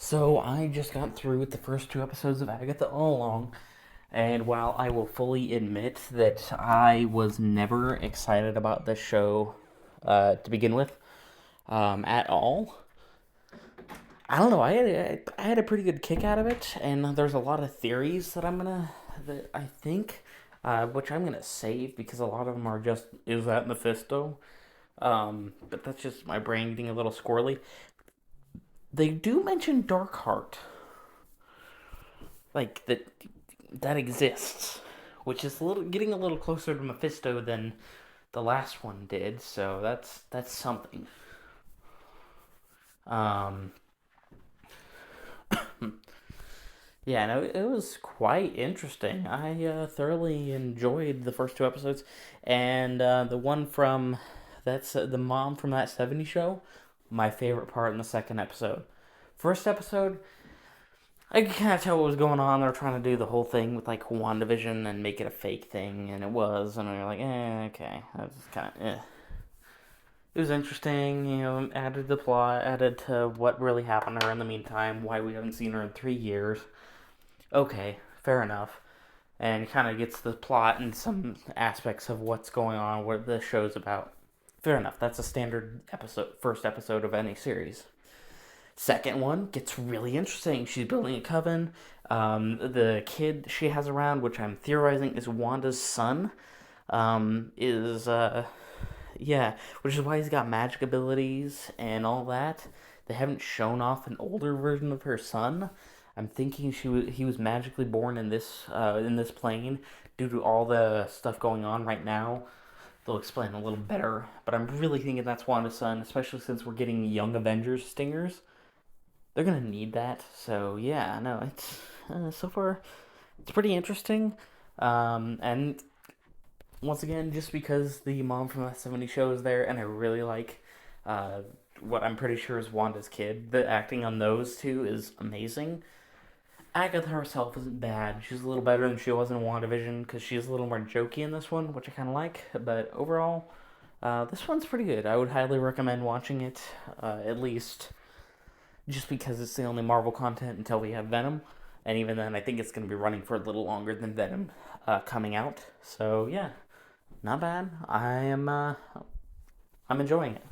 So I just got through with the first two episodes of Agatha all along, and while I will fully admit that I was never excited about this show to begin with, at all, I don't know. I had a pretty good kick out of it, and there's a lot of theories that I think, which I'm gonna save because a lot of them are just is that Mephisto? But that's just my brain getting a little squirrely. They do mention Darkheart, like that exists, which is getting a little closer to Mephisto than the last one did. So that's something. Um, yeah, no, it was quite interesting. I thoroughly enjoyed the first two episodes, and the one from that's the mom from that '70s show. My favorite part in the second episode. First episode, I could kind of tell what was going on. They were trying to do the whole thing with like WandaVision and make it a fake thing, and it was, and we were like, okay, that's kind of. It was interesting, added the plot, added to what really happened to her in the meantime, why we haven't seen her in 3 years. Okay, fair enough. And kind of gets the plot and some aspects of what's going on, what the show's about. Fair enough. That's a standard first episode of any series. Second one gets really interesting. She's building a coven. The kid she has around, which I'm theorizing is Wanda's son, is yeah, which is why he's got magic abilities and all that. They haven't shown off an older version of her son. I'm thinking he was magically born in this plane due to all the stuff going on right now. They'll explain a little better, but I'm really thinking that's Wanda's son, especially since we're getting Young Avengers stingers. They're gonna need that. So yeah, no, it's so far it's pretty interesting. And once again, just because the mom from that '70s show is there, and I really like uh, what I'm pretty sure is Wanda's kid, the acting on those two is amazing. Agatha herself isn't bad. She's a little better than she was in WandaVision because she's a little more jokey in this one, which I kind of like. But overall, this one's pretty good. I would highly recommend watching it, at least just because it's the only Marvel content until we have Venom. And even then, I think it's going to be running for a little longer than Venom coming out. So yeah, not bad. I'm enjoying it.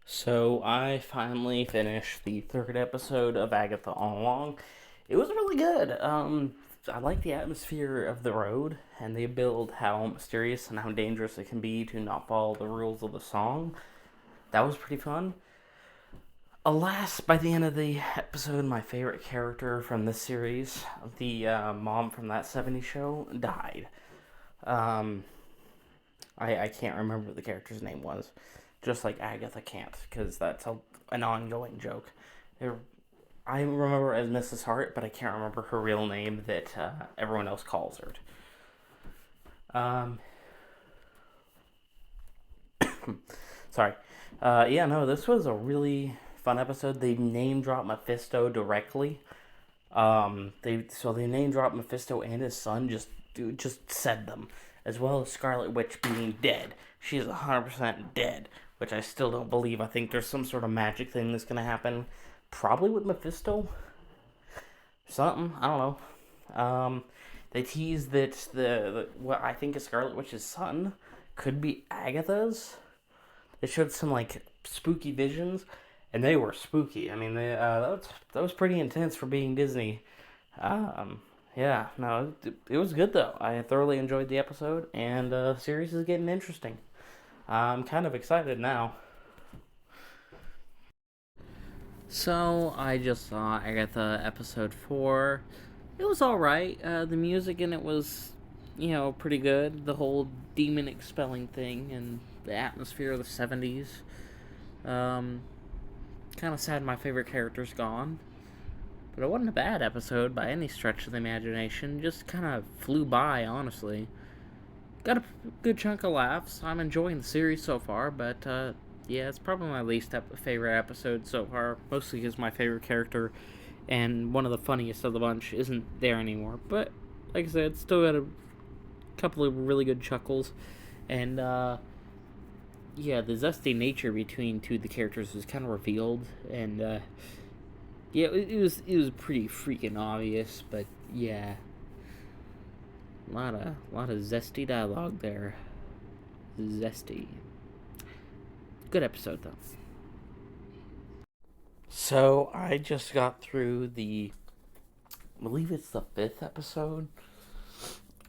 So I finally finished the third episode of Agatha All Along. It was really good. I like the atmosphere of the road, and they build how mysterious and how dangerous it can be to not follow the rules of the song. That was pretty fun. Alas, by the end of the episode, my favorite character from this series, the mom from that '70s show, died. Um, I can't remember what the character's name was. Just like Agatha can't, because an ongoing joke. There, I remember as Mrs. Hart, but I can't remember her real name that everyone else calls her. Um, Sorry. Yeah, no, this was a really fun episode. They name drop Mephisto directly. They name drop Mephisto and his son. Just said them, as well as Scarlet Witch being dead. She's 100% dead, which I still don't believe. I think there's some sort of magic thing that's gonna happen, probably with Mephisto. Something I don't know. They tease that what I think is Scarlet Witch's son could be Agatha's. They showed some like spooky visions, and they were spooky. I mean, that was pretty intense for being Disney. Um, yeah, no, it was good though. I thoroughly enjoyed the episode, and the series is getting interesting. I'm kind of excited now. So I just saw Agatha episode 4. It was all right. The music in it was, pretty good. The whole demon expelling thing and the atmosphere of the '70s. Um, Kind of sad my favorite character's gone. But it wasn't a bad episode by any stretch of the imagination. Just kind of flew by, honestly. Got a good chunk of laughs. I'm enjoying the series so far, but yeah, it's probably my least favorite episode so far. Mostly because my favorite character and one of the funniest of the bunch isn't there anymore. But like I said, still got a couple of really good chuckles, and yeah, the zesty nature between two of the characters was kind of revealed, and yeah, it was pretty freaking obvious, but yeah, a lot of zesty dialogue there. Zesty. Good episode though. So I just got through I believe it's the fifth episode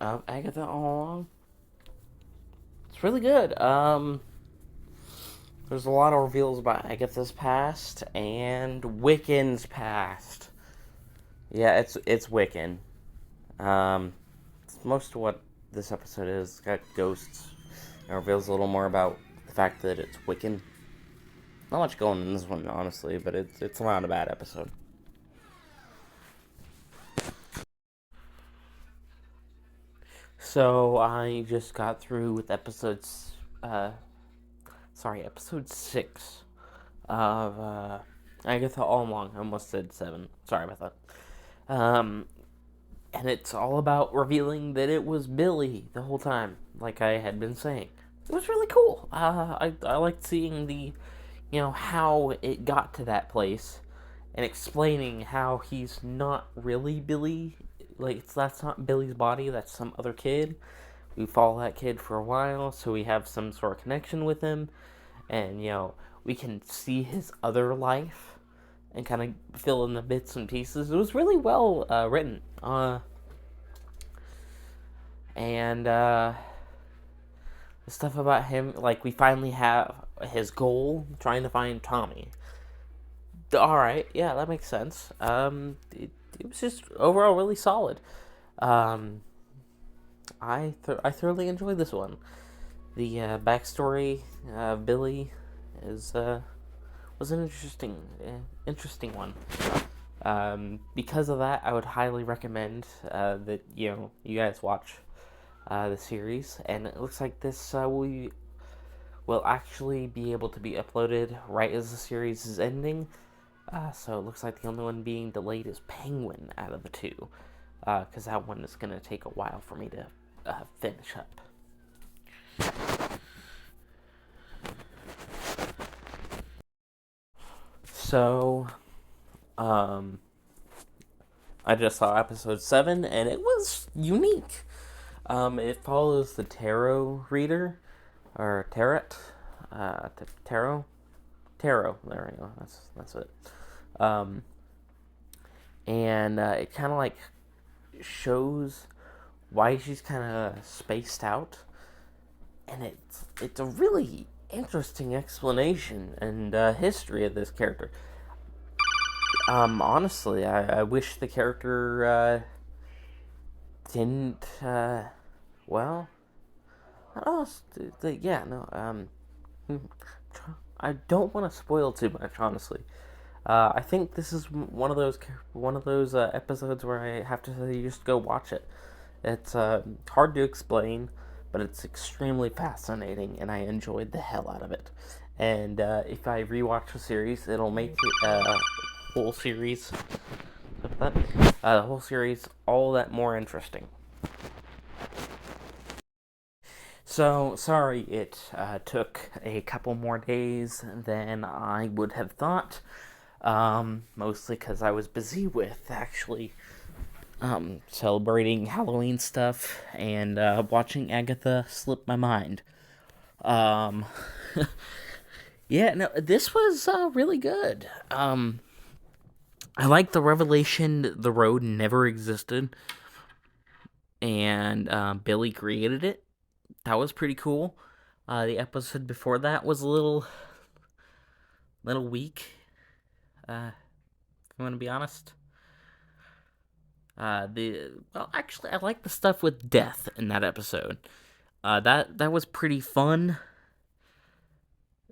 of Agatha All Along. It's really good. There's a lot of reveals about Agatha's past and Wiccan's past. Yeah, it's Wiccan. It's most of what this episode is. It's got ghosts. It reveals a little more about the fact that it's Wiccan. Not much going in this one, honestly, but it's not a bad episode. So I just got through with episode 6 of Agatha All Along. I almost said 7. Sorry about that. And it's all about revealing that it was Billy the whole time, like I had been saying. It was really cool. I liked seeing how it got to that place, and explaining how he's not really Billy. Like that's not Billy's body. That's some other kid. We follow that kid for a while, so we have some sort of connection with him, and we can see his other life and kind of fill in the bits and pieces. It was really well written. And the stuff about him, like we finally have his goal, trying to find Tommy. All right, yeah, that makes sense. It was just overall really solid. Um, I thoroughly enjoyed this one. The backstory of Billy is was an interesting one. Because of that, I would highly recommend that you guys watch the series, and it looks like this will actually be able to be uploaded right as the series is ending. So it looks like the only one being delayed is Penguin out of the two, because that one is going to take a while for me to finish up. So, um, I just saw episode 7, and it was unique. It follows the tarot reader, or tarot, tarot, tarot. There we go. That's it. Um, and it kind of like shows why she's kind of spaced out, and it's a really interesting explanation and history of this character. Honestly, I wish the character didn't. Well, I don't know. Yeah, no. I don't want to spoil too much, honestly. I think this is one of those episodes where I have to say just go watch it. It's hard to explain, but it's extremely fascinating, and I enjoyed the hell out of it. And if I rewatch the series, it'll make whole series, the whole series, all that more interesting. So sorry it took a couple more days than I would have thought. Mostly because I was busy with actually celebrating Halloween stuff and watching Agatha slip my mind. Um, yeah, no, this was really good. I like the revelation the road never existed, and Billy created it. That was pretty cool. The episode before that was a little weak. If you want to be honest. Actually, I like the stuff with death in that episode. That was pretty fun.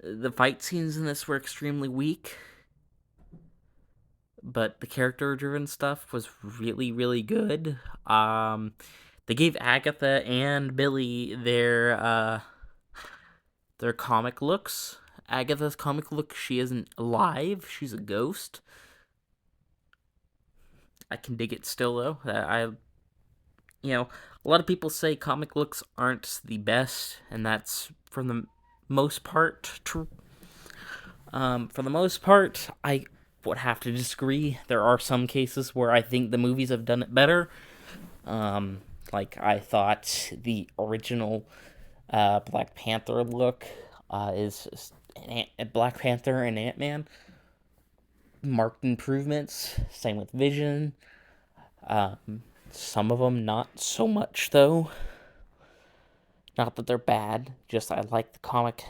The fight scenes in this were extremely weak, but the character-driven stuff was really, really good. They gave Agatha and Billy their comic looks. Agatha's comic look, she isn't alive; she's a ghost. I can dig it still though. A lot of people say comic looks aren't the best, and that's from most part, for the most part, I would have to disagree. There are some cases where I think the movies have done it better. Um, like I thought the original Black Panther look is Black Panther and Ant-Man marked improvements. Same with Vision. Some of them not so much though. Not that they're bad. Just I like the comic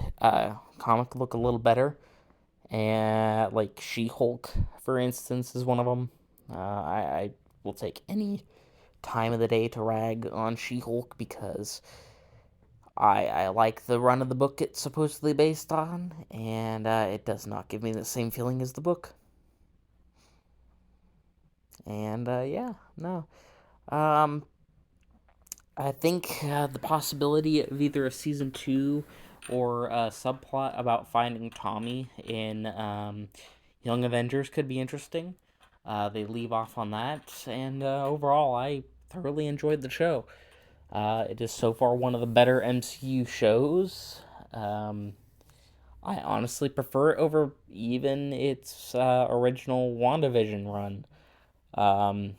look a little better. And like She-Hulk, for instance, is one of them. I will take any time of the day to rag on She-Hulk because I like the run of the book it's supposedly based on, and it does not give me the same feeling as the book. And yeah, no. Um, I think the possibility of either a season two or a subplot about finding Tommy in Young Avengers could be interesting. They leave off on that, and overall, I thoroughly enjoyed the show. It is so far one of the better MCU shows. Um, I honestly prefer it over even its original WandaVision run. Um,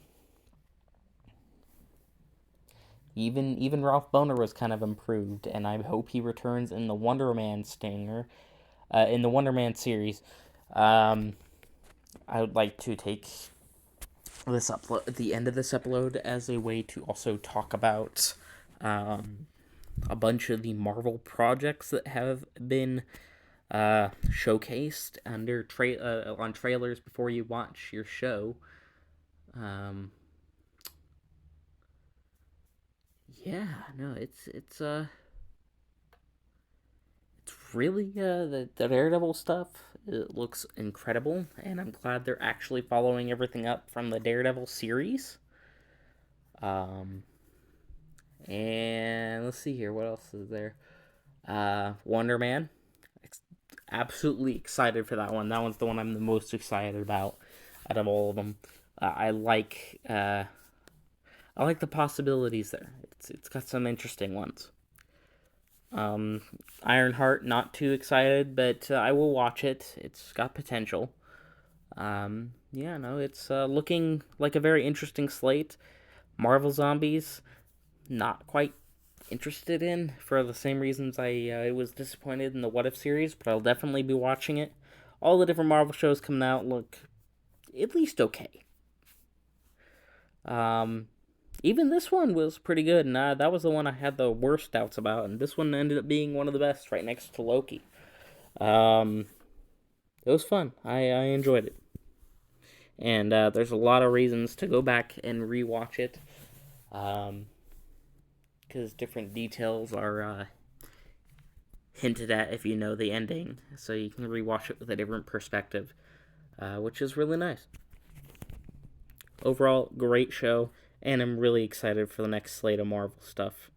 even Ralph Boner was kind of improved, and I hope he returns in the Wonder Man stinger, in the Wonder Man series. Um, I would like to take this upload at the end of this upload as a way to also talk about a bunch of the Marvel projects that have been showcased on trailers before you watch your show. Um, yeah, no, it's really the Daredevil stuff. It looks incredible, and I'm glad they're actually following everything up from the Daredevil series. Um, and let's see here, what else is there? Wonder Man. Absolutely excited for that one. That one's the one I'm the most excited about out of all of them. I like the possibilities there. It's got some interesting ones. Um, Ironheart, not too excited, but I will watch it. It's got potential. Yeah, no, it's looking like a very interesting slate. Marvel Zombies, not quite interested in for the same reasons I was disappointed in the What If series, but I'll definitely be watching it. All the different Marvel shows coming out look at least okay. Um, Even this one was pretty good, and that was the one I had the worst doubts about, and this one ended up being one of the best, right next to Loki. Um, it was fun. I enjoyed it, and there's a lot of reasons to go back and rewatch it, because different details are hinted at if you know the ending, so you can rewatch it with a different perspective, which is really nice. Overall, great show, and I'm really excited for the next slate of Marvel stuff.